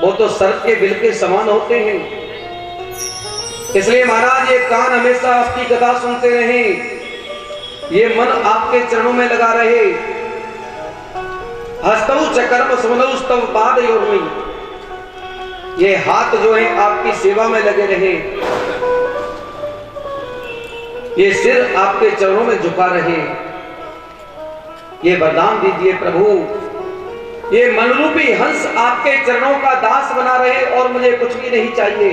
वो तो सर्प के बिल के समान होते हैं। इसलिए महाराज ये कान हमेशा आपकी कथा सुनते रहे, ये मन आपके चरणों में लगा रहे। हस्तौ चकर्म सुमनौ स्तव पादयोर्मि, ये हाथ जो है आपकी सेवा में लगे रहे, ये सिर आपके चरणों में झुका रहे। ये वरदान दीजिए प्रभु, ये मनरूपी हंस आपके चरणों का दास बना रहे और मुझे कुछ भी नहीं चाहिए।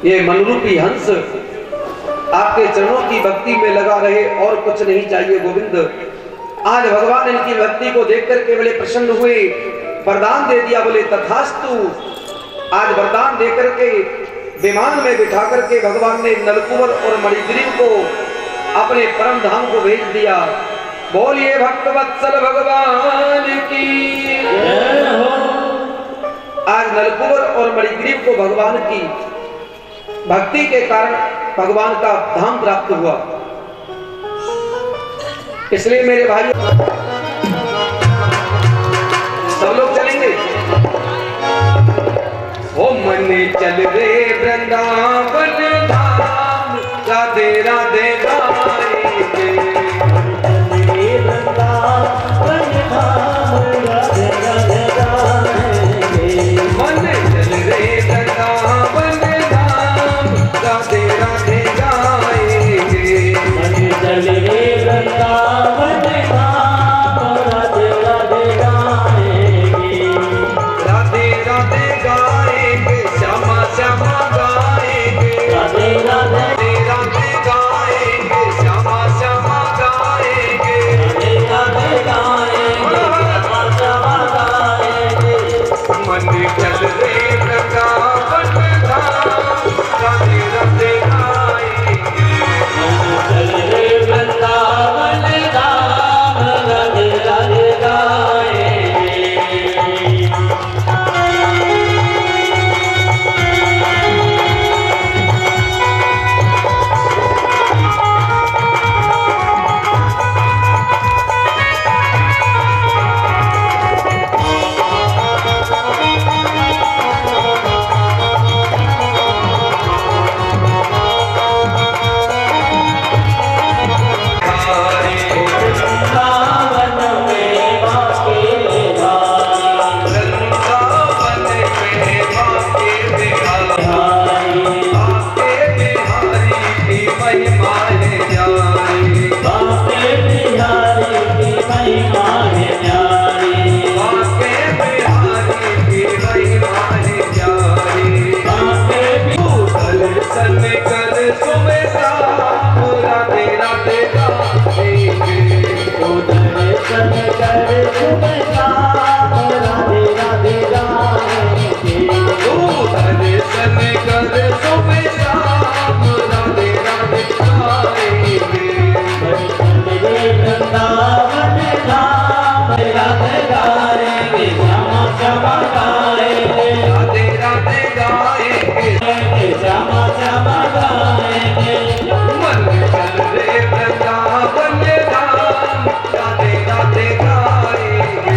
ये मनरूपी हंस आपके चरणों की भक्ति में लगा रहे और कुछ नहीं चाहिए गोविंद। आज भगवान इनकी भक्ति को देख करके बड़े प्रसन्न हुए, वरदान दे दिया, बोले तथास्तु। आज वरदान दे करके विमान में बिठा करके भगवान ने नलकुंवर और मणिग्रीव को अपने परम धाम को भेज दिया। बोलिए भक्तवत्सल भगवान की। आज नलकुंवर और मणिग्रीव को भगवान की भक्ति के कारण भगवान का धाम प्राप्त हुआ। इसलिए मेरे भाई सब लोग चलेंगे। ओ मन चल रे वृंदावन धाम, राधे राधे गाएंगे। वृंदावन धाम, राधे राधे गाएंगे। मन चल रे वृंदावन धाम, राधे राधे गाएंगे। मन चल रे वृंदावन धाम, राधे राधे गाएंगे। राधे राधे गाएंगे, श्यामा श्यामा गाएंगे। राधे राधे राधे गाएंगे, श्यामा श्यामा गाएंगे। राधे राधे गाएंगे, श्यामा श्यामा गाएंगे। मन चल रे वृंदावन धाम, राधे राधे गाएंगे। मन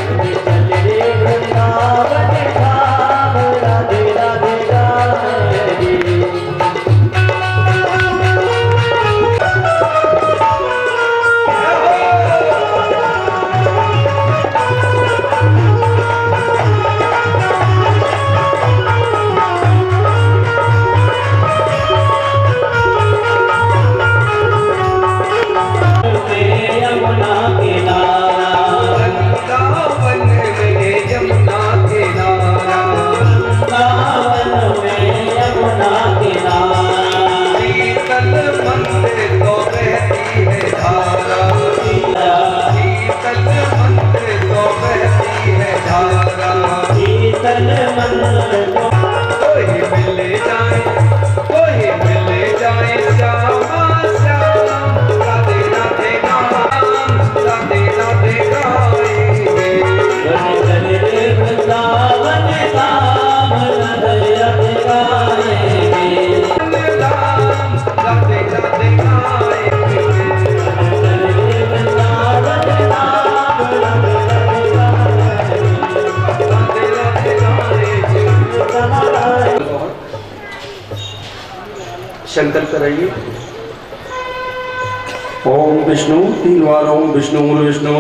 चल रे वृंदावन धाम, राधे राधे गाएंगे। संकल्प कराइए। ओम विष्णु 3 बार ओम विष्णु विष्णु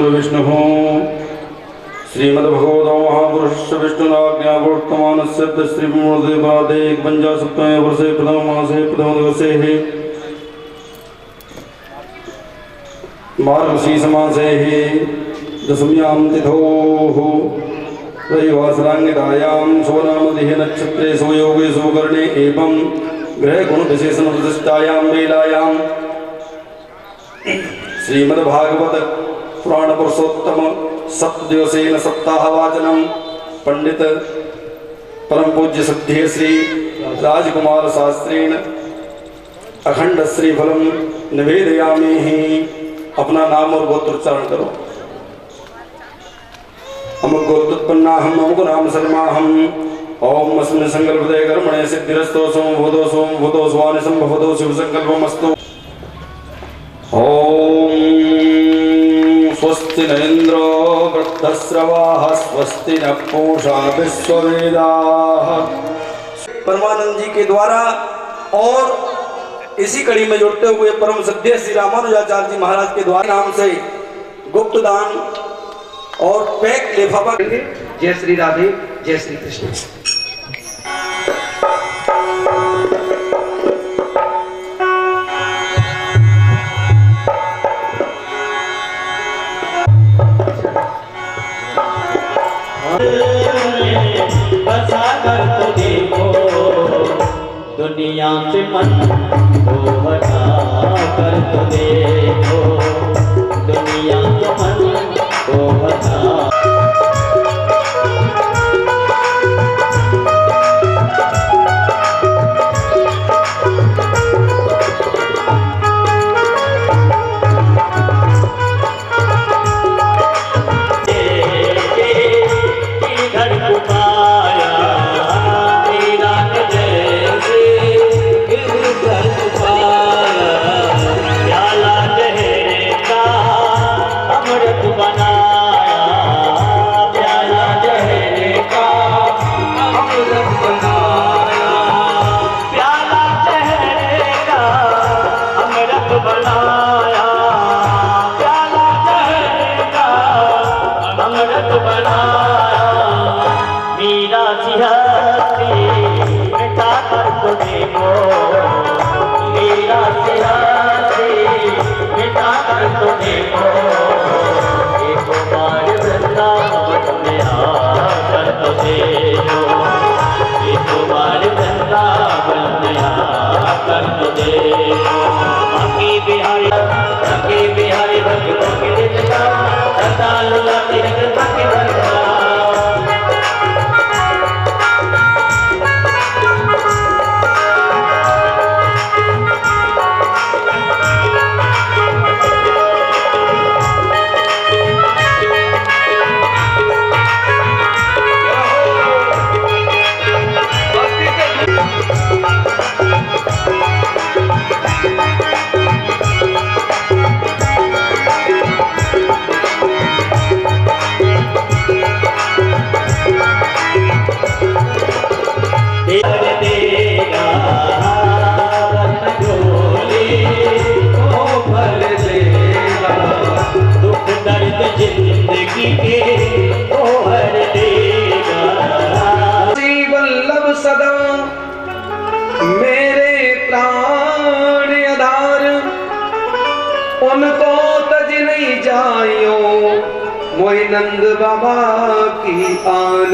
श्रीमद्भगवतो महापुरुषस्य विष्णुराज्ञावर्तमानस्य श्रीमूर्तिपादे 50 वर्षे प्रथममासे प्रथमदिवसे मार्गशीर्षमासे दशम्यां तिथोः रविवासराङ्गितायां शुभनामदिः नक्षत्रे शुभयोगे शुभकर्णे एवं ग्रहगुणविशेषणप्रतिष्ठायां वेलायां श्रीमद्भागवत पुराण पुरुषोत्तम सप्तदिवसेन सप्ताहवाचनम पंडित परम पूज्य सद्य श्री राजकुमार शास्त्रेण अखंड श्री फलम निवेदयामि ही। अपना नाम और गोत्र उच्चारण करो। अमुक गोत्रोत्पन्ना हम अमुक नाम शर्मा हम ओम अस्मिन् संकल्पते कर्मणे सिद्धिरस्तो सोमभूतो स्वानि संभवतो शिव संकल्पमस्तु। ओम स्वस्ति न इंद्रो वृद्धश्रवाः स्वस्ति न पूषा विश्ववेदाः। परमानंद जी के द्वारा और इसी कड़ी में जुड़ते हुए परम सद्य श्री रामानुजाचार्य जी महाराज के द्वारा नाम से गुप्त दान और पैक लिफाफा। जय श्री राधे, जय श्री कृष्ण। बसा कर तो देखो दुनिया से मन को हटा कर तो देखो दुनिया से मन को हटा। उनको तज नहीं जाइयो मोहि नंद बाबा की आन।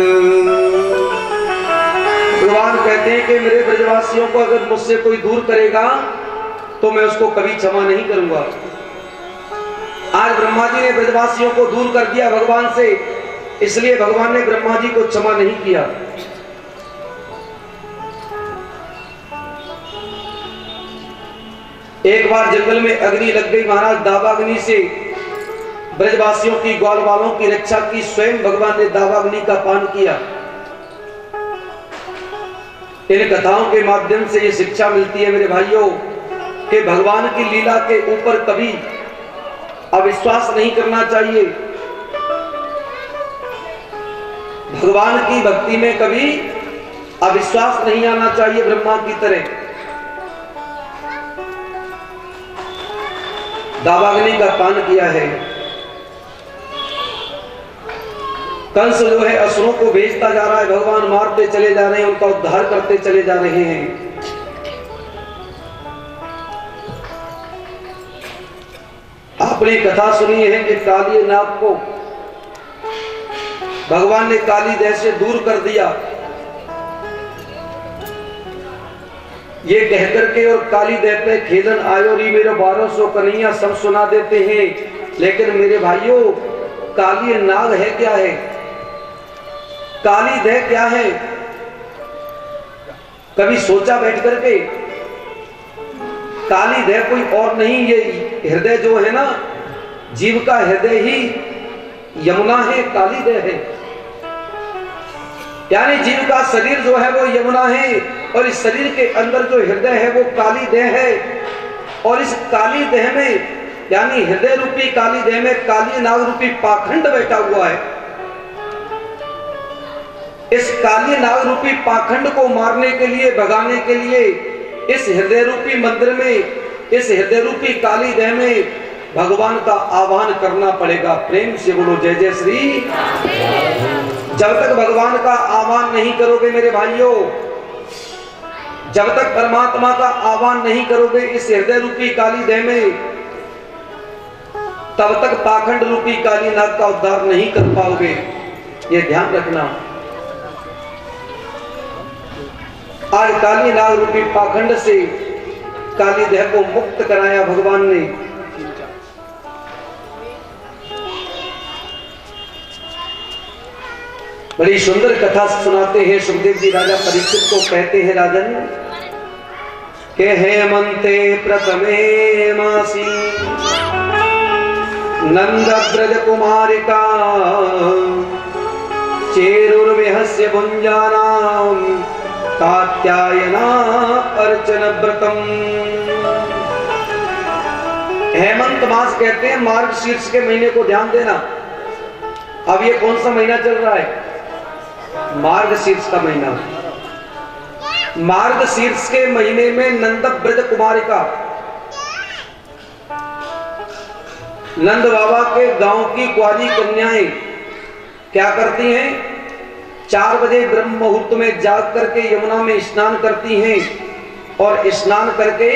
भगवान कहते हैं कि मेरे ब्रजवासियों को अगर मुझसे कोई दूर करेगा तो मैं उसको कभी क्षमा नहीं करूंगा। आज ब्रह्मा जी ने ब्रजवासियों को दूर कर दिया भगवान से, इसलिए भगवान ने ब्रह्मा जी को क्षमा नहीं किया। एक बार जंगल में अग्नि लग गई महाराज। दावाग्नि से ब्रजवासियों की ग्वाल वालों की रक्षा की। स्वयं भगवान ने दावाग्नि का पान किया। इन कथाओं के माध्यम से ये शिक्षा मिलती है मेरे भाइयों कि भगवान की लीला के ऊपर कभी अविश्वास नहीं करना चाहिए। भगवान की भक्ति में कभी अविश्वास नहीं आना चाहिए। ब्रह्मा की तरह दावाग्नि का पान किया है। कंस जो है असुरों को भेजता जा रहा है, भगवान मारते चले जा रहे हैं, उनका उद्धार करते चले जा रहे हैं। आपने कथा सुनी है कि काली नाग को भगवान ने काली देह से दूर कर दिया, ये कहकर के, और काली देह पे खेलन आयो री मेरे 1200 कन्हैया सब सुना देते हैं। लेकिन मेरे भाइयों, काली नाग है क्या है? काली देह क्या है? कभी सोचा बैठ करके? काली देह कोई और नहीं, ये हृदय जो है ना, जीव का हृदय ही यमुना है, काली देह है। यानी जीव का शरीर जो है वो यमुना है, और इस शरीर के अंदर जो हृदय है वो काली देह है। और इस काली देह में, यानी हृदय रूपी काली देह में काली नाग रूपी पाखंड बैठा हुआ है। इस काली नाग रूपी पाखंड को मारने के लिए, भगाने के लिए इस हृदय रूपी मंदिर में, इस हृदय रूपी काली देह में भगवान का आह्वान करना पड़ेगा। प्रेम से बोलो जय जय श्री। जब तक भगवान का आह्वान नहीं करोगे मेरे भाइयों, जब तक परमात्मा का आह्वान नहीं करोगे इस हृदय रूपी काली देह में, तब तक पाखंड रूपी काली नाग का उद्धार नहीं कर पाओगे। ये ध्यान रखना। आज काली नाग रूपी पाखंड से काली देह को मुक्त कराया भगवान ने। बड़ी सुंदर कथा सुनाते हैं सुखदेव जी। राजा परीक्षित को कहते हैं, राजन के हेमंते प्रथमे मासी नंद ब्रज कुमारिका चेरुर्विहस्य भुंजानाम कात्यायना अर्चन व्रतम। हेमंत मास कहते हैं मार्गशीर्ष के महीने को। ध्यान देना, अब ये कौन सा महीना चल रहा है? मार्गशीर्ष का महीना। मार्गशीर्ष के महीने में नंद ब्रज कुमारिका, नंद बाबा के गांव की कुंवारी कन्याएं क्या करती हैं? 4 बजे ब्रह्म मुहूर्त में जाग करके यमुना में स्नान करती हैं, और स्नान करके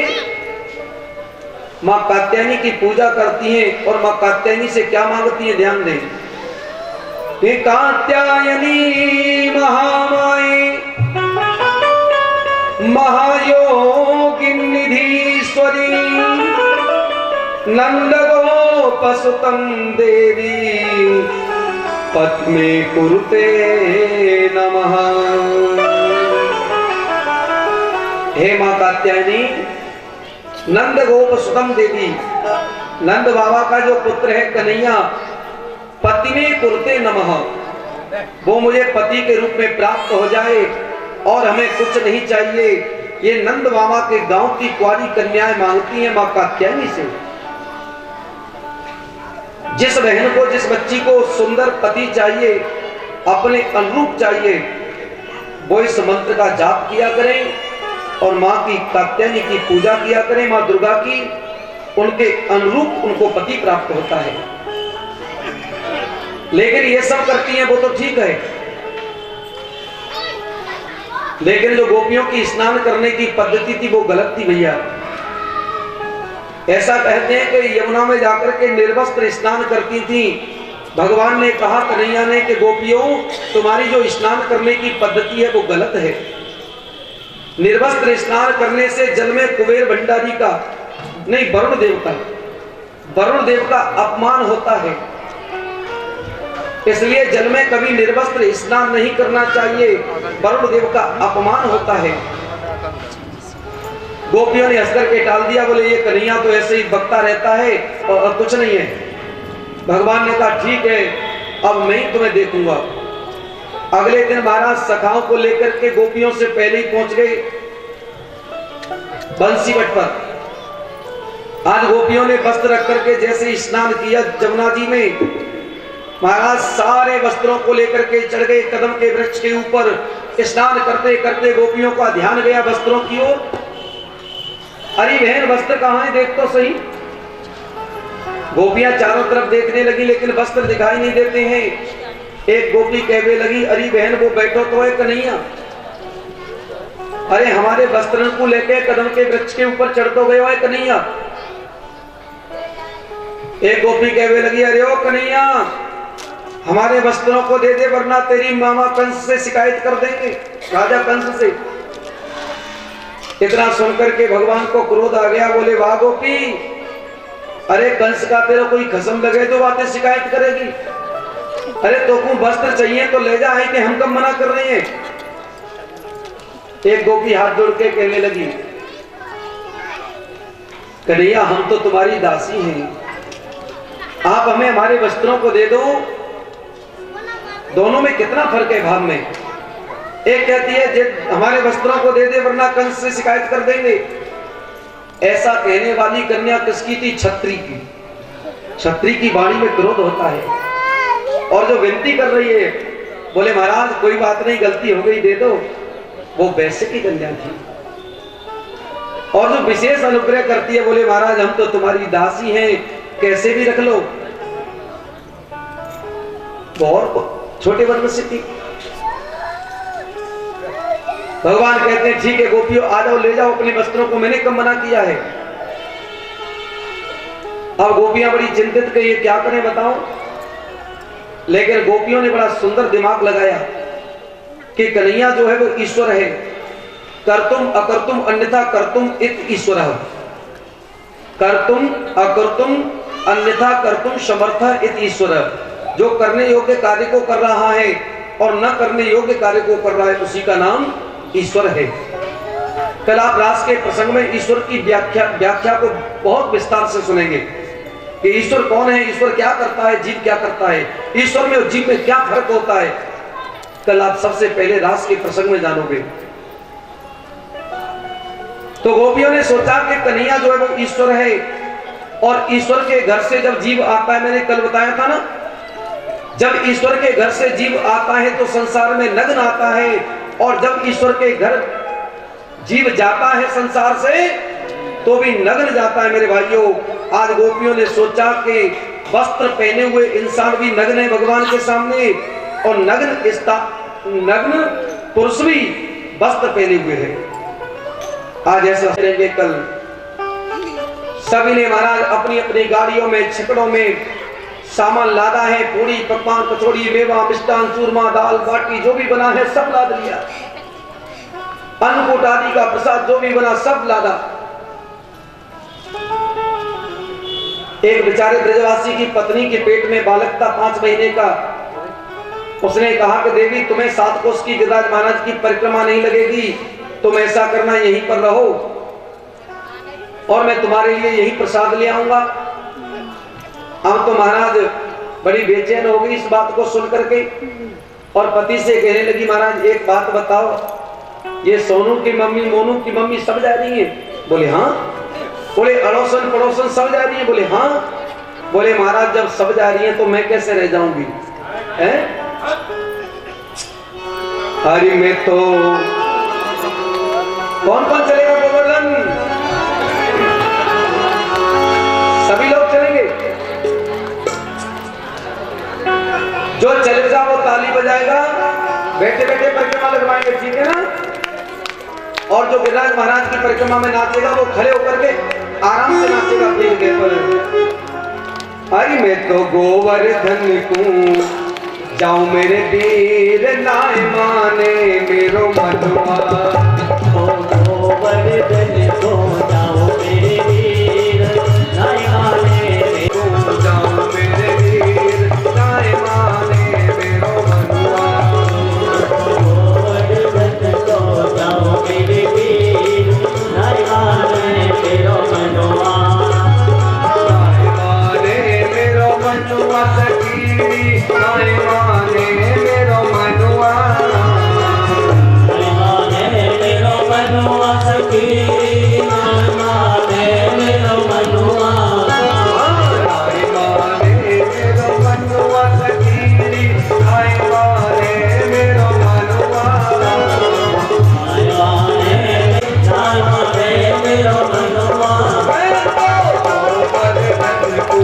मां कात्यायनी की पूजा करती हैं। और मां कात्यायनी से क्या मांगती है? ध्यान दें। हे कात्यायनी महामाई महायोगिनिधीश्वरी नंद गोपसुतं देवी पद्मे कुरुते नमः। हे मां कात्यायनी, नंद गोपसुतं देवी, नंद बाबा का जो पुत्र है कन्हैया, पति में कुरुते नमः, वो मुझे पति के रूप में प्राप्त हो जाए और हमें कुछ नहीं चाहिए। ये नंद बाबा के गांव की कुंवारी कन्याएं मांगती हैं मां कात्यायनी से। जिस बहन को, जिस बच्ची को सुंदर पति चाहिए, अपने अनुरूप चाहिए, वो इस मंत्र का जाप किया करें और मां की कात्यायनी की पूजा किया करें, मां दुर्गा की। उनके अनुरूप उनको पति प्राप्त होता है। लेकिन ये सब करती हैं वो तो ठीक है, लेकिन जो गोपियों की स्नान करने की पद्धति थी वो गलत थी भैया। ऐसा कहते हैं कि यमुना में जाकर के निर्वस्त्र स्नान करती थी। भगवान ने कहा कन्हैया ने कि गोपियों, तुम्हारी जो स्नान करने की पद्धति है वो गलत है। निर्वस्त्र स्नान करने से जल में कुबेर भंडारी का नहीं, वरुण देव का अपमान होता है। इसलिए जल में कभी निर्वस्त्र स्नान नहीं करना चाहिए, वरुण देव का अपमान होता है। गोपियों ने हंस करके टाल दिया, बोले ये कन्हैया तो ऐसे ही बकता रहता है और कुछ नहीं है। भगवान ने कहा ठीक है, अब मैं ही तुम्हें देखूंगा। अगले दिन महाराज सखाओं को लेकर के गोपियों से पहले ही पहुंच गए बंसीवट पर। आज गोपियों ने वस्त्र रख करके जैसे स्नान किया जमुना जी में, महाराज सारे वस्त्रों को लेकर के चढ़ गए कदम के वृक्ष के ऊपर। स्नान करते करते गोपियों का ध्यान गया वस्त्रों की ओर। अरे बहन, वस्त्र कहाँ है, देख तो सही। गोपियां चारों तरफ देखने लगी लेकिन वस्त्र दिखाई नहीं देते हैं। एक गोपी कहने लगी, अरे बहन वो बैठो तो है कन्हैया, अरे हमारे वस्त्र को लेके कदम के वृक्ष के ऊपर चढ़ तो गए हो कन्हैया। एक गोपी कहने लगी, अरे ओ कन्हैया हमारे वस्त्रों को दे दे वरना तेरी मामा कंस से शिकायत कर देंगे, राजा कंस से। इतना सुनकर के भगवान को क्रोध आ गया, बोले वाह गोपी, अरे कंस का तेरा कोई कसम लगे तो बातें शिकायत करेगी, अरे तो वस्त्र चाहिए तो ले जा, है कि हम कब मना कर रहे हैं। एक गोपी हाथ जोड़ के कहने लगी, कन्हैया हम तो तुम्हारी दासी हैं, आप हमें हमारे वस्त्रों को दे दो। दोनों में कितना फर्क है भाव में। एक कहती है हमारे वस्त्रों को दे दे वरना कंस से शिकायत कर देंगे। ऐसा कहने वाली कन्या किसकी थी? छत्री की। छत्री की वाणी में क्रोध होता है और जो विनती कर रही है, बोले महाराज कोई बात नहीं, गलती हो गई दे दो, वो वैश्य की कन्या थी। और जो विशेष अनुग्रह करती है, बोले महाराज हम तो तुम्हारी दासी हैं, कैसे भी रख लो। बहुत छोटे वर्ण से थी। भगवान कहते हैं ठीक है गोपियों आ जाओ, ले जाओ अपने वस्त्रों को, मैंने कब मना किया है। अब गोपियां बड़ी चिंतित कि ये क्या करें बताओ, लेकिन गोपियों ने बड़ा सुंदर दिमाग लगाया कि कन्हैया जो है वो ईश्वर है, कर्तुम अकर्तुम अन्यथा कर्तुम इत ईश्वर, कर्तुम अकर्तुम अन्यथा कर्तुम समर्थ इत ईश्वर। जो करने योग्य कार्य को कर रहा है और न करने योग्य कार्य को कर रहा है, उसी का नाम ईश्वर है। कल आप रास के प्रसंग में ईश्वर की व्याख्या को बहुत विस्तार से सुनेंगे कि ईश्वर कौन है, ईश्वर क्या करता है, जीव क्या करता है, ईश्वर में और जीव में क्या फर्क होता है। कल आप सबसे पहले रास के प्रसंग में जानोगे। तो गोपियों ने सोचा कि कन्हैया जो है वो ईश्वर है और ईश्वर के घर से जब जीव आता है, मैंने कल बताया था ना, जब ईश्वर के घर से जीव आता है तो संसार में नग्न आता है, और जब ईश्वर के घर जीव जाता है संसार से तो भी नग्न जाता है। मेरे भाइयों, आज गोपियों ने सोचा कि वस्त्र पहने हुए इंसान भी नग्न है भगवान के सामने, और नग्न पुरुष भी वस्त्र पहने हुए है। आज ऐसा करेंगे। कल सभी ने महाराज अपनी अपनी गाड़ियों में, छकड़ों में सामान लादा है, पूरी पकवान कचौड़ी मेवा मिष्टान चूरमा दाल बाटी जो भी बना है सब लाद लिया, अन्नकूट आदि का प्रसाद जो भी बना सब लादा। एक बेचारे ब्रजवासी की पत्नी के पेट में बालक था 5 महीने का। उसने कहा कि देवी तुम्हें 7 कोस की गिरिराज महाराज की परिक्रमा नहीं लगेगी, तुम ऐसा करना यहीं पर रहो और मैं तुम्हारे लिए यही प्रसाद ले आऊंगा। अब तो महाराज बड़ी बेचैन हो गई इस बात को सुन करके और पति से कहने लगी, महाराज एक बात बताओ, ये सोनू की मम्मी मोनू की मम्मी सब जा रही है? बोले हाँ। बोले अड़ोसन पड़ोसन सब जा रही है? बोले हाँ। बोले महाराज जब सब जा रही है तो मैं कैसे रह जाऊंगी? अरे मैं तो कौन कौन चलेगा गोवर्धन? सभी लोग चलेंगे। जो चलेगा वो ताली बजाएगा, बैठे बैठे परिक्रमा लगवाएंगे, ठीक है ना। और जो गिरिराज महाराज की परिक्रमा में नाचेगा वो खड़े होकर के आराम से नाचेगा भीड़ के पर। अरे मैं तो गोवर्धन को जाऊं मेरे वीर नाय माने मेरो मधुआ, गोवर्धन को जाओ मेरे वीर नाय माने, जाऊं मेरे वीर नाय माने मेरो मधुआ, गोवर्धन को जाओ मेरे वीर नाय माने मेरो मनुआ, नाय माने मेरो मधुआ सखी नाय माने मेरो मधुआ, नाय माने मेरो मनुआ सखी नाय माने मेरो मनुआ, नाय माने मेरो मधुआ सखी नाय माने मेरो मधुआ, नाय माने मेरो मनुआ। गोवर्धन को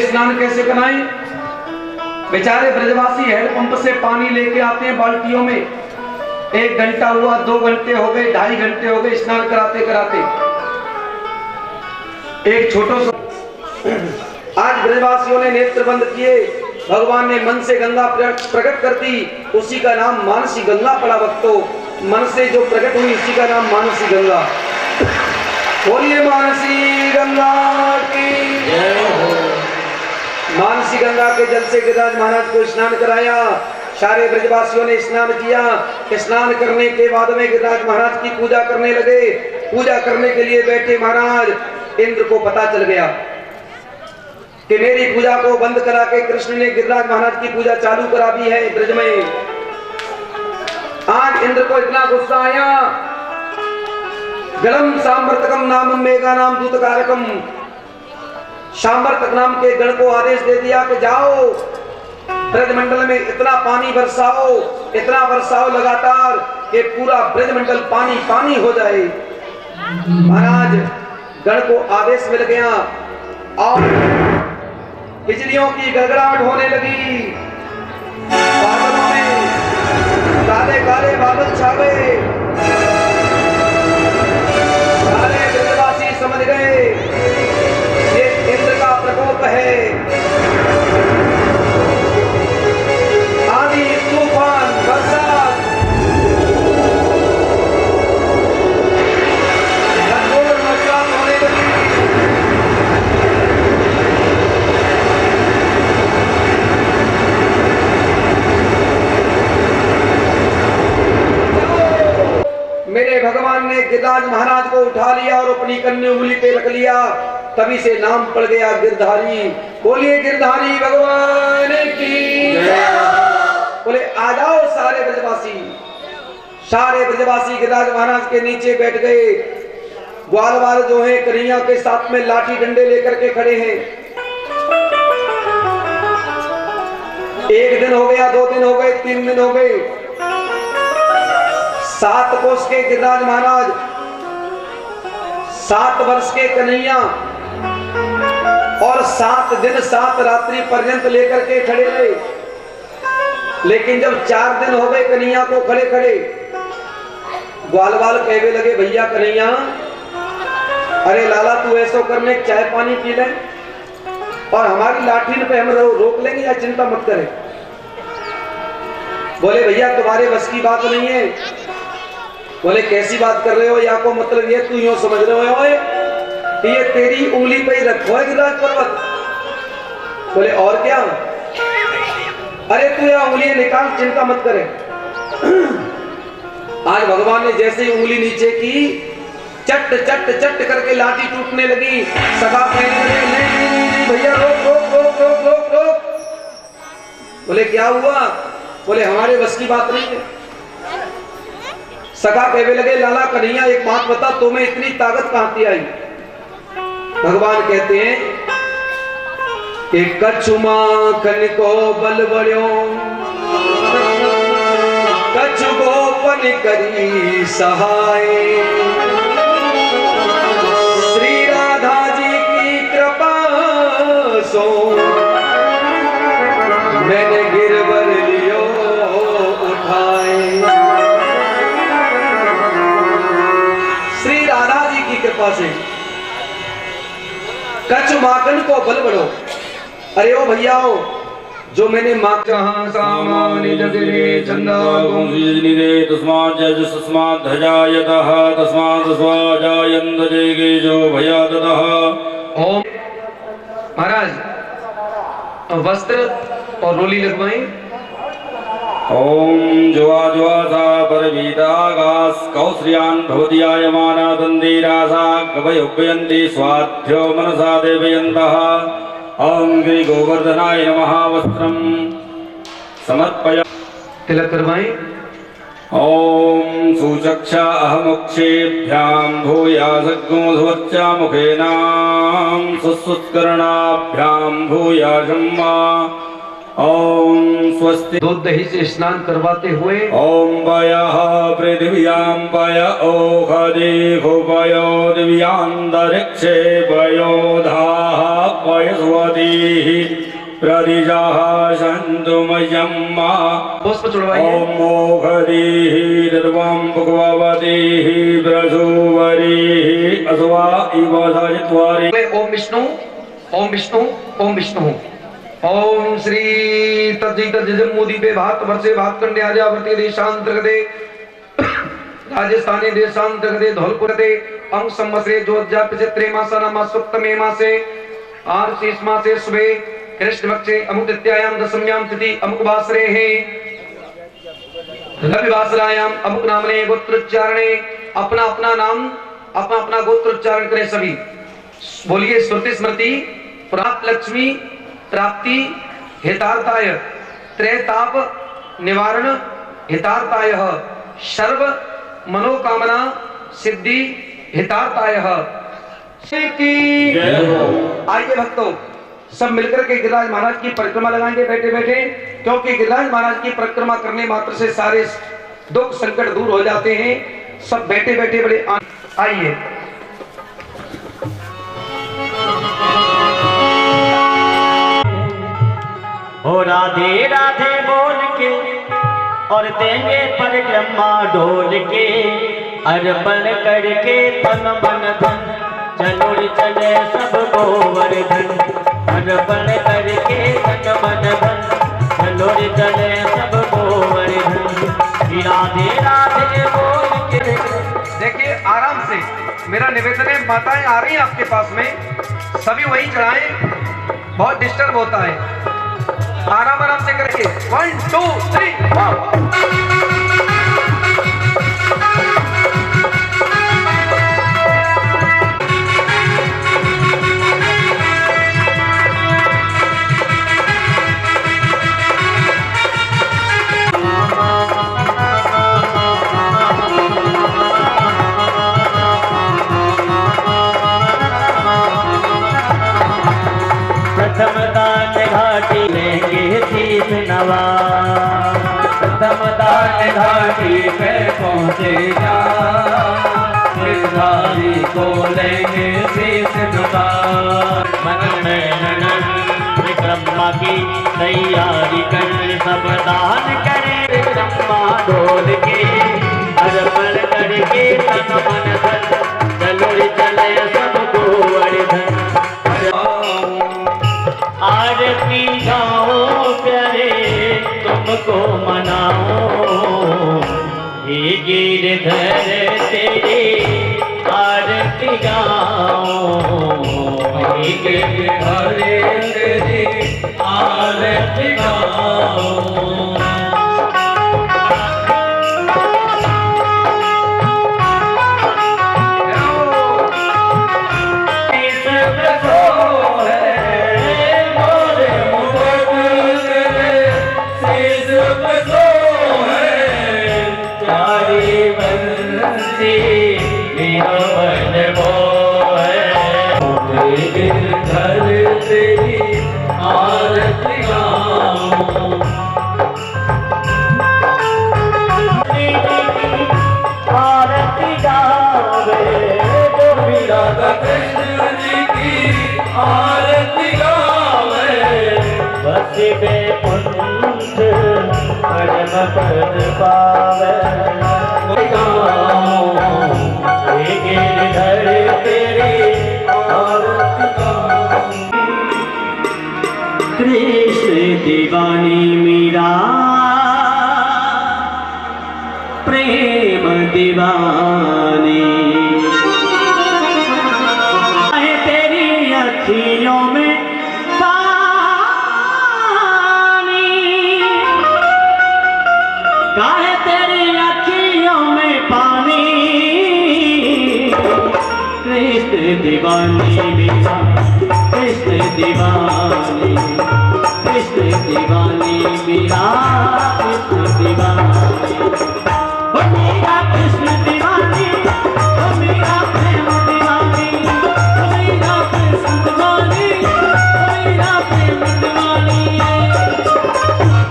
स्नान कैसे कराएं? बेचारे ब्रजवासी हैंडपंप से पानी लेके आते हैं बाल्टियों में, 1 घंटा हुआ, 2 घंटे हो गए, 2.5 घंटे हो गए स्नान कराते कराते। एक छोटो सा आज ब्रजवासियों ने नेत्र बंद किए, भगवान ने मन से गंगा प्रकट कर दी, उसी का नाम मानसी गंगा पड़ा भक्तों। मन से जो प्रकट हुई उसी का नाम मानसी गंगा। बोलिए मानसी गंगा की जय हो। मानसी गंगा के जल से गिरिराज महाराज को स्नान कराया, सारे ब्रजवासियों ने स्नान किया। स्नान करने के बाद में गिरिराज महाराज की पूजा करने लगे। पूजा करने के लिए बैठे महाराज, इंद्र को पता चल गया कि मेरी पूजा को बंद करा के कृष्ण ने गिरिराज महाराज की पूजा चालू करा दी है ब्रज में। आज इंद्र को इतना गुस्सा आया, गणम सांवर्तकम नाम मेघा नाम दूतकारकम, सांवर्तक नाम के गण को आदेश दे दिया कि जाओ ब्रजमंडल में इतना पानी बरसाओ, इतना बरसाओ लगातार कि पूरा ब्रजमंडल पानी पानी हो जाए। महाराज गण को आदेश मिल गया और बिजलियों की गड़गड़ाहट होने लगी। बादलों में काले काले बादल छा गए। सारे ब्रजवासी समझ गए ये इंद्र का प्रकोप है। आंधी, तूफान, बरसात, घनघोर बरसात होने लगी। मेरे भगवान ने गिरिराज महाराज को उठा लिया और अपनी कन्या उंगली पे रख लिया, तभी से नाम पड़ गया गिरधारी। बोलिए गिरधारी भगवान की जय। बोले आ जाओ सारे ब्रजवासी। सारे ब्रजवासी गिरिराज महाराज के नीचे बैठ गए। ग्वाल वाल जो है कन्हैया के साथ में लाठी डंडे लेकर के खड़े हैं। 1 दिन हो गया, 2 दिन हो गए, 3 दिन हो गए। 7 कोस के गिरिराज महाराज, 7 वर्ष के कन्हैया और 7 दिन 7 रात्रि पर्यंत लेकर के खड़े रहे। लेकिन जब 4 दिन हो गए कन्हैया को खड़े खड़े, ग्वाल वाल कहने लगे भैया कन्हैया, अरे लाला तू ऐसा करने चाय पानी पी ले और हमारी लाठी पे हम रोक लेंगे या चिंता मत करे। बोले भैया तुम्हारे बस की बात नहीं है। बोले कैसी बात कर रहे हो, या को मतलब ये तू यूं समझ रहे हो कि ये तेरी उंगली पे ही रखो है गिरिराज पर्वत। बोले और क्या, अरे तू यह उंगली निकाल, चिंता मत करे। आज भगवान ने जैसे ही उंगली नीचे की, चट चट चट करके लाठी टूटने लगी। सखा कहने लगे नहीं भैया रोक रोक रोक रोक रोक रोक। बोले क्या हुआ? बोले हमारे बस की बात नहीं है। सखा कहने लगे लाला कन्हैया एक बात बता, तुम्हें इतनी ताकत कहां से आई? भगवान कहते हैं कि कछु माखन को बल बढ़ो, कछु गोपन करी सहाय। श्री राधा जी की कृपा सो मैंने गिरवर लियो उठाए। श्री राधा जी की कृपा से कछु माखन को बल बढ़ो। अरे ओ भैया हो, जो मैंने माँ जहाँ सामान्य जगरे चंदा निरे तस्मात् जस्मात् धजायतः तस्मात् स्वाजायन्त जगे जो भयादतः। ओम महाराज वस्त्र और रोली लगवाएं। ओम ज्वा ज्वासा परवीतागास कौश्रियान् भवति आयमाना दन्दिरासा कवयुपयन्ति स्वाध्यो मनसा देवयन्तः। ओम गिरि गोवर्धनाय नमः वस्त्रं समर्पय। तिलक करवाएं। ओम सुचक्षा अहमुक्षेभ्यां भूयासग्गोधवच्चा मुखेनां सुसुत्कर्णाभ्यां भूयाशम्मा। ओम स्वस्ति। दूध दही से स्नान करवाते हुए ओम वयः पृथिव्यां वय ओषधिः वयो दिव्यान्तरिक्षे वयो धाः वयस्वतीः प्रदिजाः सन्तु मयम्मा पुष्प चढ़वाइए। ओम मोघरीः दर्वं भगवतीः ब्रजोवरीः अथवा इवधारित्वारि। ओम विष्णु ओम विष्णु ओम विष्णु। ओम श्री तज्जिदमुदीपे भात वर्षे भात कंडे आर्यावर्ती देशांतर्गते राजस्थानी देशांतर्गते धौलपुरते अंग संवत्सरे ज्योतिषा चित्रे मासा मासोत्तमे मासे आर्षेष मासे शुभे कृष्ण पक्षे अमुक तृतीयायाम दशम्याम तिथि अमुक वासरे है रविवासरायाम अमुक नामने गोत्रोच्चारणे अपना अपना नाम अपना अपना गोत्रोच्चारण करें सभी। बोलिए श्रुति स्मृति प्राप्त लक्ष्मी प्राप्ति हितार्थाय त्रैताप निवारण हितार्थाय सर्व मनोकामना सिद्धि हितार्थाय। आइए भक्तों सब मिलकर के गिरिराज महाराज की परिक्रमा लगाएंगे बैठे बैठे, क्योंकि गिरिराज महाराज की परिक्रमा करने मात्र से सारे दुख संकट दूर हो जाते हैं। सब बैठे बैठे बड़े आइए। हो राधे राधे बोल के और देंगे परिक्रमा डोल के अर्पण करके तन मन धन चलुर चले सब गोवर्धन। अर्पण करके तन मन धन चलुर चले सब गोवर्धन। राधे राधे बोल के। देखिए आराम से मेरा निवेदन है, माताएं आ रही हैं आपके पास में, सभी वही चढ़ाएं, बहुत डिस्टर्ब होता है। आराम आराम से करके 1 2 3 4। प्रथम दान घाटी लेंगे शीश नवा। प्रथम दान घाटी पे पहुँचे जा गिरधारी को लेंगे शीश नवा। मन में ननन ब्रह्मा की तैयारी कर सब दान करे ब्रह्मा ढोल के अर्पण करके तन मन धन चलो चले सब गोवर्धन। आरती गाओ प्यारे तुमको मनाओ हे गिरधर तेरी आरती गाओ हे गिरधर तेरी आरती गाओ। पद पावे गिरधर तेरी आरती कृष्ण दीवानी मीरा प्रेम दीवानी है तेरी अखियों में काहे तेरी अखियों में पानी। कृष्ण दीवानी मीरा कृष्ण दीवानी कृष्ण दीवानी मीरा कृष्ण दीवानी। मीरा कृष्ण दीवानी मीरा प्रेम दीवानी मीरा कृष्ण दीवानी मीरा प्रेम दीवानी।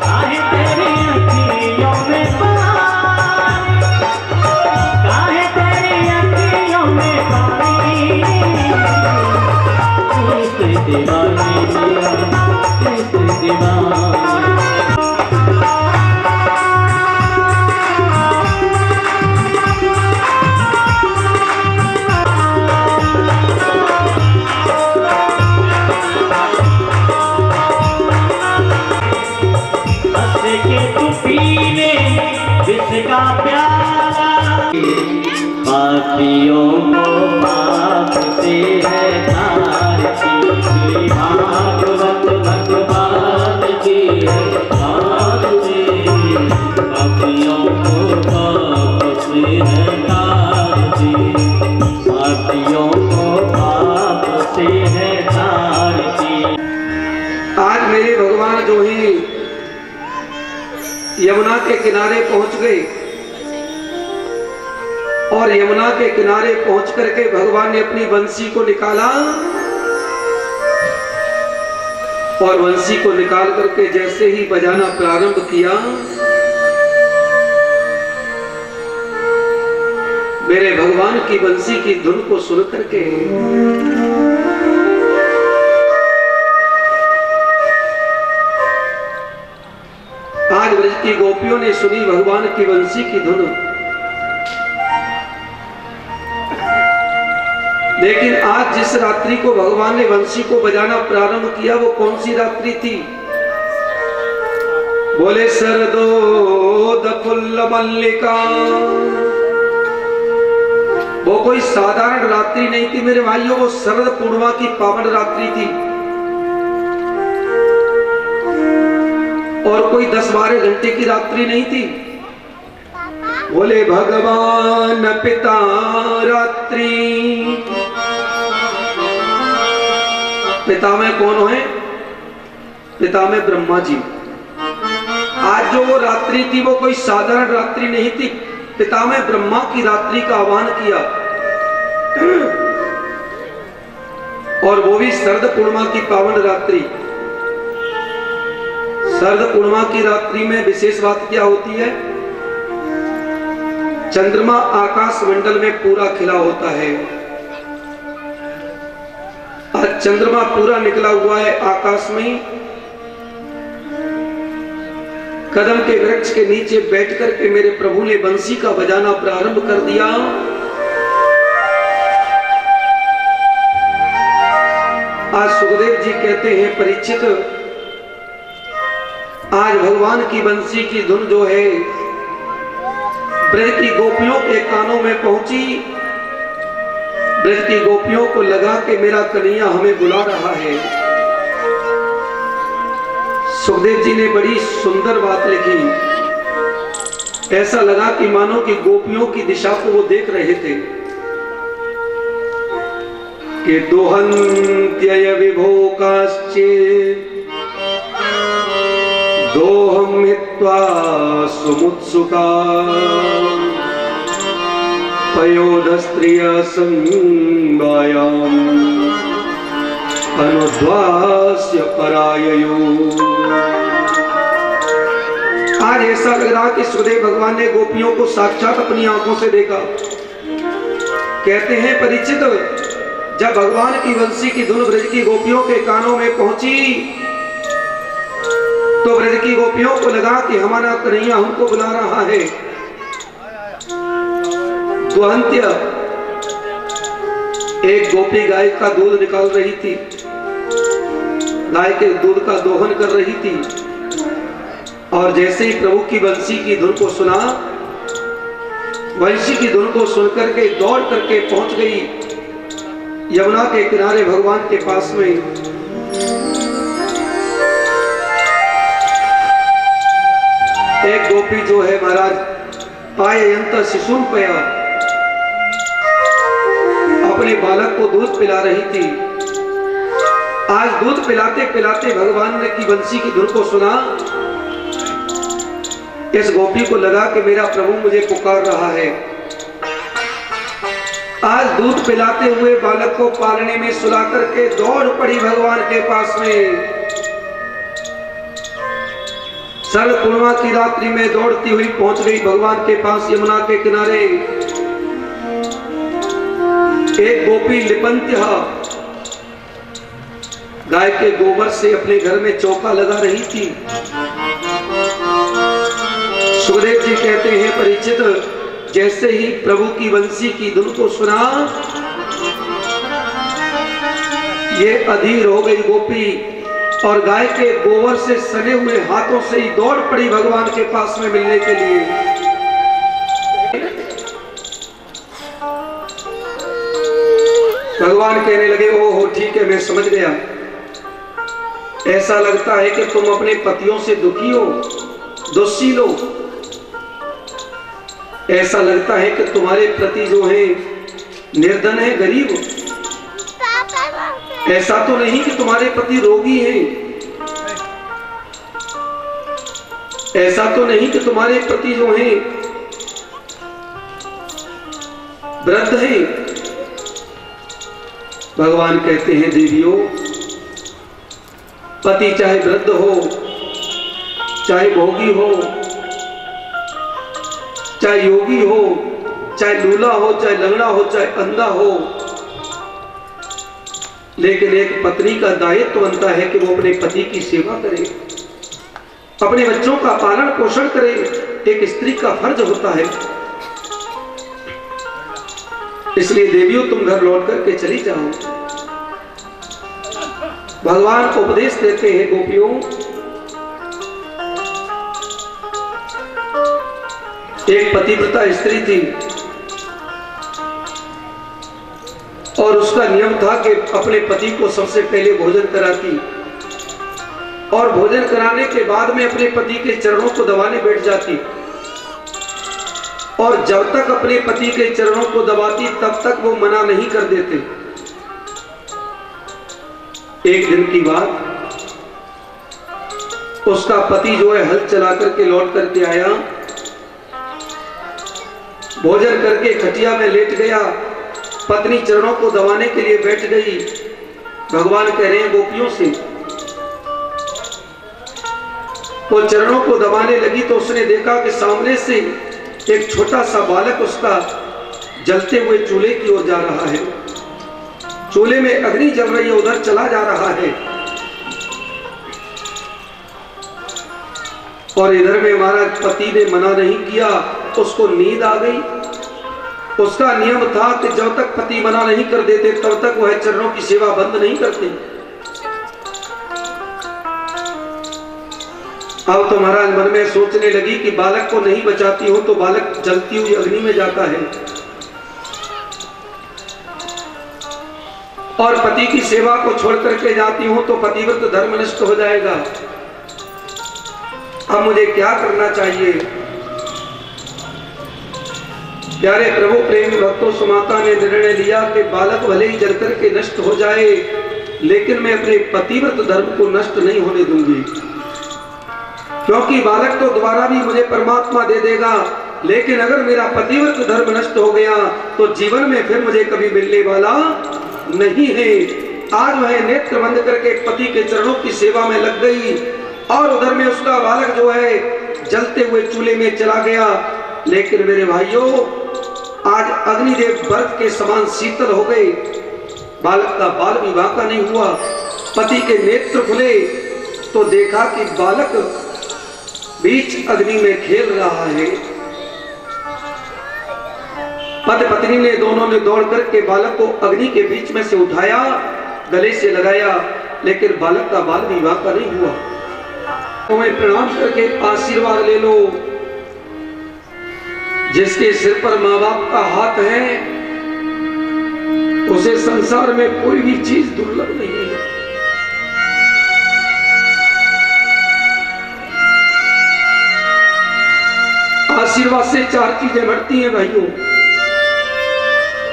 काहे तेरी अखियों में पानी काहे तेरी अखियों में पानी। कृष्ण दीवानी मीरा कृष्ण का प्यारा, पापियों को पाप से है तारती, भागवत भगवान की है आरती, पापियों को पाप से है तारती, पापियों को पाप से है तारती। आज मेरे भगवान जो ही यमुना के किनारे पहुंच गए और यमुना के किनारे पहुंच करके भगवान ने अपनी बंसी को निकाला और बंसी को निकाल करके जैसे ही बजाना प्रारंभ किया, मेरे भगवान की बंसी की धुन को सुन करके आज ब्रज की गोपियों ने सुनी भगवान की बंसी की धुन, लेकिन आज जिस रात्रि को भगवान ने बंसी को बजाना प्रारंभ किया वो कौन सी रात्रि थी? बोले सरदोद फुल्ल मल्लिका, वो कोई साधारण रात्रि नहीं थी मेरे भाइयों, वो शरद पूर्णिमा की पावन रात्रि थी और कोई 10-12 घंटे की रात्रि नहीं थी। बोले भगवान पिता रात्रि, पिता में कौन है? पिता में ब्रह्मा जी। आज जो वो रात्रि थी वो कोई साधारण रात्रि नहीं थी, पिता में ब्रह्मा की रात्रि का आह्वान किया और वो भी शरद पूर्णिमा की पावन रात्रि। शरद पूर्णिमा की रात्रि में विशेष बात क्या होती है? चंद्रमा आकाश मंडल में पूरा खिला होता है। आज चंद्रमा पूरा निकला हुआ है आकाश में। कदम के वृक्ष के नीचे बैठ करके मेरे प्रभु ने बंसी का बजाना प्रारंभ कर दिया। आज सुखदेव जी कहते हैं, परीक्षित, आज भगवान की बंसी की धुन जो है ब्रज की गोपियों के कानों में पहुंची। ब्रज की गोपियों को लगा कि मेरा कन्हैया हमें बुला रहा है। सुखदेव जी ने बड़ी सुंदर बात लिखी। ऐसा लगा कि मानो कि गोपियों की दिशा को वो देख रहे थे कि दोहन्त्यय विभो काश्चित् दोहम हित्वा सुमुत्सुका पयोधस्त्रिय संगायाम अनुध्वास्य पराययो। आज ऐसा लग रहा कि सुखदेव भगवान ने गोपियों को साक्षात अपनी आंखों से देखा। कहते हैं, परीक्षित, जब भगवान की बंसी की धुन ब्रज की गोपियों के कानों में पहुंची तो ब्रज की गोपियों को लगा कि हमारा कन्हैया हमको बुला रहा है। दुहंत्य, एक गोपी गाय का दूध निकाल रही थी, गाय के दूध का दोहन कर रही थी और जैसे ही प्रभु की बंसी की धुन को सुना, बंसी की धुन को सुनकर के दौड़ करके पहुंच गई यमुना के किनारे भगवान के पास में। एक गोपी जो है महाराज पाययंत शिशुम पया, अपने बालक को दूध पिला रही थी। आज दूध पिलाते पिलाते भगवान ने की बंसी की धुन को सुना। इस गोपी को लगा कि मेरा प्रभु मुझे पुकार रहा है। आज दूध पिलाते हुए बालक को पालने में सुला करके दौड़ पड़ी भगवान के पास में। शरद पूर्णिमा की रात्रि में दौड़ती हुई पहुंच गई भगवान के पास यमुना के किनारे। एक गोपी लिपंत्य गाय के गोबर से अपने घर में चौका लगा रही थी। सुखदेव जी कहते हैं, परीक्षित, जैसे ही प्रभु की बंसी की धुन को सुना, ये अधीर हो गई गोपी और गाय के गोबर से सने हुए हाथों से ही दौड़ पड़ी भगवान के पास में मिलने के लिए। मैं समझ गया। ऐसा लगता है कि तुम अपने पतियों से दुखी हो, दुश्शील हो। ऐसा लगता है कि तुम्हारे पति जो है निर्धन है, गरीब हो। ऐसा तो नहीं कि तुम्हारे पति रोगी हैं। ऐसा तो नहीं कि तुम्हारे पति जो हैं वृद्ध हैं। भगवान कहते हैं देवियों, पति चाहे वृद्ध हो, चाहे भोगी हो, चाहे योगी हो, चाहे लूला हो, चाहे लंगड़ा हो, चाहे अंधा हो, लेकिन एक पत्नी का दायित्व बनता है कि वो अपने पति की सेवा करे, अपने बच्चों का पालन पोषण करे। एक स्त्री का फर्ज होता है। इसलिए देवियों, तुम घर लौट करके चली जाओ। भगवान उपदेश देते हैं गोपियों, एक पतिव्रता स्त्री थी और उसका नियम था कि अपने पति को सबसे पहले भोजन कराती और भोजन कराने के बाद में अपने पति के चरणों को दबाने बैठ जाती और जब तक अपने पति के चरणों को दबाती तब तक वो मना नहीं कर देते। एक दिन की बात, उसका पति जो है हल चला करके लौट करके आया, भोजन करके खटिया में लेट गया, पत्नी चरणों को दबाने के लिए बैठ गई। भगवान कह रहे हैं गोपियों से, वो चरणों को दबाने लगी तो उसने देखा कि सामने से एक छोटा सा बालक उसका जलते हुए चूल्हे की ओर जा रहा है। चूल्हे में अग्नि जल रही है, उधर चला जा रहा है और इधर में महाराज पति ने मना नहीं किया, उसको नींद आ गई। उसका नियम था कि जब तक पति मना नहीं कर देते तब तक वह चरणों की सेवा बंद नहीं करते। अब तो महाराज मन में सोचने लगी कि बालक को नहीं बचाती हो तो बालक जलती हुई अग्नि में जाता है और पति की सेवा को छोड़ करके जाती हूं तो पतिव्रत धर्म नष्ट हो जाएगा। अब मुझे क्या करना चाहिए? प्यारे प्रभु प्रेमी भक्तों, सुमाता ने निर्णय लिया कि बालक भले ही जल करके नष्ट हो जाए लेकिन मैं अपने पतिव्रत धर्म को नष्ट नहीं होने दूंगी, क्योंकि बालक तो दोबारा भी मुझे परमात्मा दे देगा, लेकिन अगर मेरा पतिव्रत धर्म नष्ट हो गया तो जीवन में फिर मुझे कभी मिलने वाला नहीं है। आज वह नेत्र बंद करके पति के चरणों की सेवा में लग गई और उधर में उसका बालक जो है जलते हुए चूल्हे में चला गया। लेकिन मेरे भाइयों, आज अग्निदेव बर्फ के समान शीतल हो गए। बालक का बाल विवाह का नहीं हुआ। पति के नेत्र खुले तो देखा कि बालक बीच अग्नि में खेल रहा है। पति पत्नी ने दोनों ने दौड़ करके बालक को अग्नि के बीच में से उठाया, गले से लगाया, लेकिन बालक का बाल विवाह का नहीं हुआ। तुम्हें प्रणाम करके आशीर्वाद ले लो। जिसके सिर पर माँ बाप का हाथ है उसे संसार में कोई भी चीज दुर्लभ नहीं है। आशीर्वाद से चार चीजें बढ़ती हैं भाइयों।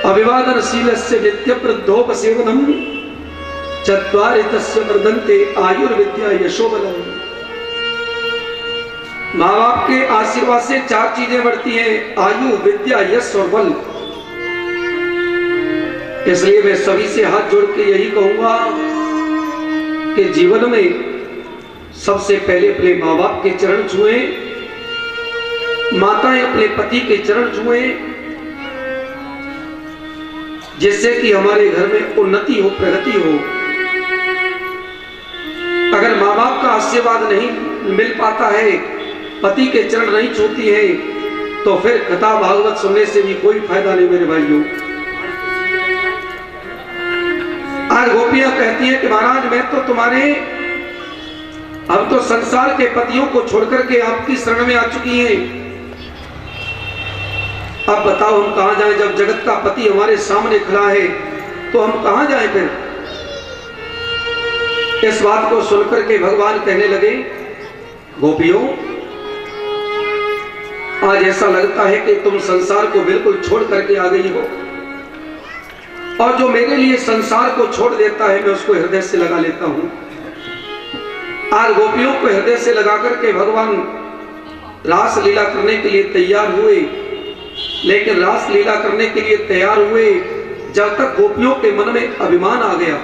अभिवादनशीलस्य नित्य वृद्धोपसेवनम, चत्वारि तस्य वर्धन्ते आयुर्विद्या यशोबलम। माँ बाप के आशीर्वाद से चार चीजें बढ़ती हैं, आयु, विद्या, यश और बल। इसलिए मैं सभी से हाथ जोड़ के यही कहूंगा कि जीवन में सबसे पहले अपने माँ बाप के चरण छुएं, माताएं अपने पति के चरण छुएं, जिससे कि हमारे घर में उन्नति हो, प्रगति हो। अगर माँ बाप का आशीर्वाद नहीं मिल पाता है, पति के चरण नहीं छूती है, तो फिर कथा भागवत सुनने से भी कोई फायदा नहीं मेरे भाइयों। आज गोपियां कहती हैं कि महाराज मैं तो तुम्हारे, अब तो संसार के पतियों को छोड़कर के आपकी शरण में आ चुकी हैं। अब बताओ हम कहां जाएं? जब जगत का पति हमारे सामने खड़ा है तो हम कहां जाएं? फिर इस बात को सुनकर के भगवान कहने लगे, गोपियों, आज ऐसा लगता है कि तुम संसार को बिल्कुल छोड़ करके आ गई हो, और जो मेरे लिए संसार को छोड़ देता है मैं उसको हृदय से लगा लेता हूं। आज गोपियों को हृदय से लगा करके भगवान रास लीला करने के लिए तैयार हुए, लेकिन रास लीला करने के लिए तैयार हुए जब तक गोपियों के मन में अभिमान आ गया।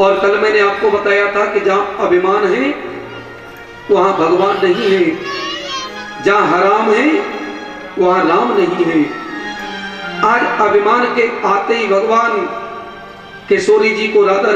और कल मैंने आपको बताया था कि जहां अभिमान है वहां भगवान नहीं है, जहां हराम है वहां राम नहीं है। आज अभिमान के आते ही भगवान किशोरी जी को राधा